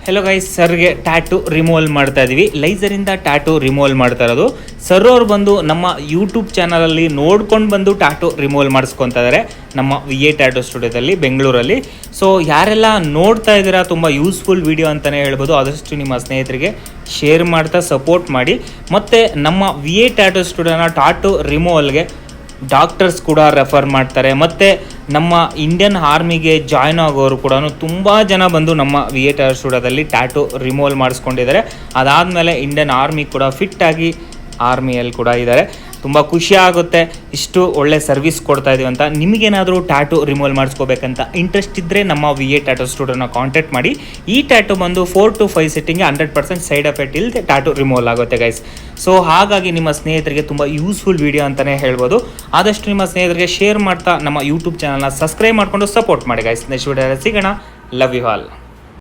Hello guys, ಸರ್ಗೆ tattoo removal ಮಾಡ್ತಾ ಇದ್ದೀವಿ. ಲೈಸರಿಂದ ಟ್ಯಾಟು ರಿಮೂವಲ್ ಮಾಡ್ತಾ ಇರೋದು. ಸರ್ ಅವ್ರು ಬಂದು ನಮ್ಮ ಯೂಟ್ಯೂಬ್ ಚಾನಲಲ್ಲಿ ನೋಡ್ಕೊಂಡು ಬಂದು ಟ್ಯಾಟು ರಿಮೂವಲ್ ಮಾಡಿಸ್ಕೊತಾ ಇದ್ದಾರೆ ನಮ್ಮ VA ಟ್ಯಾಟು ಸ್ಟುಡಿಯೋದಲ್ಲಿ ಬೆಂಗಳೂರಲ್ಲಿ. ಸೊ ಯಾರೆಲ್ಲ ನೋಡ್ತಾ ಇದ್ದೀರಾ, ತುಂಬ ಯೂಸ್ಫುಲ್ ವಿಡಿಯೋ ಅಂತಲೇ ಹೇಳ್ಬೋದು. ಆದಷ್ಟು ನಿಮ್ಮ ಸ್ನೇಹಿತರಿಗೆ ಶೇರ್ ಮಾಡ್ತಾ ಸಪೋರ್ಟ್ ಮಾಡಿ. ಮತ್ತು ನಮ್ಮ VA ಟ್ಯಾಟು ಸ್ಟುಡಿಯೋನ ಟ್ಯಾಟು ರಿಮೂವಲ್ಗೆ ಡಾಕ್ಟರ್ಸ್ ಕೂಡ ರೆಫರ್ ಮಾಡ್ತಾರೆ. ಮತ್ತು ನಮ್ಮ ಇಂಡಿಯನ್ ಆರ್ಮಿಗೆ ಜಾಯ್ನ್ ಆಗೋರು ಕೂಡ ತುಂಬ ಜನ ಬಂದು ನಮ್ಮ VA ಟ್ಯಾಟು ಸ್ಟುಡಿಯೋದಲ್ಲಿ ಟ್ಯಾಟು ರಿಮೂವಲ್ ಮಾಡಿಸ್ಕೊಂಡಿದ್ದಾರೆ. ಅದಾದಮೇಲೆ ಇಂಡಿಯನ್ ಆರ್ಮಿ ಕೂಡ ಫಿಟ್ಟಾಗಿ ಆರ್ಮಿಯಲ್ಲಿ ಕೂಡ ಇದ್ದಾರೆ. ತುಂಬ ಖುಷಿ ಆಗುತ್ತೆ ಇಷ್ಟು ಒಳ್ಳೆ ಸರ್ವಿಸ್ ಕೊಡ್ತಾ ಇದೀವಿ ಅಂತ. ನಿಮಗೇನಾದರೂ ಟ್ಯಾಟು ರಿಮೂವಲ್ ಮಾಡಿಸ್ಕೋಬೇಕಂತ ಇಂಟ್ರೆಸ್ಟ್ ಇದ್ದರೆ ನಮ್ಮ VA ಟ್ಯಾಟು ಸ್ಟುಡಿಯೋನ ಕಾಂಟ್ಯಾಕ್ಟ್ ಮಾಡಿ. ಈ ಟ್ಯಾಟು ಬಂದು 4 to 5 ಸೆಟ್ಟಿಂಗ್ಗೆ 100% ಸೈಡ್ ಎಫೆಕ್ಟ್ ಇಲ್ಲದೆ ಟ್ಯಾಟು ರಿಮೂವಲ್ ಆಗುತ್ತೆ ಗೈಸ್. ಸೊ ಹಾಗಾಗಿ ನಿಮ್ಮ ಸ್ನೇಹಿತರಿಗೆ ತುಂಬ ಯೂಸ್ಫುಲ್ ವಿಡಿಯೋ ಅಂತಲೇ ಹೇಳ್ಬೋದು. ಆದಷ್ಟು ನಿಮ್ಮ ಸ್ನೇಹಿತರಿಗೆ ಶೇರ್ ಮಾಡ್ತಾ ನಮ್ಮ ಯೂಟ್ಯೂಬ್ ಚಾನಲ್ನ ಸಬ್ಸ್ಕ್ರೈಬ್ ಮಾಡಿಕೊಂಡು ಸಪೋರ್ಟ್ ಮಾಡಿ ಗೈಸ್. ನೆಕ್ಸ್ಟ್ ವಿಡಿಯೋದಲ್ಲಿ ಸಿಗೋಣ. Love you all.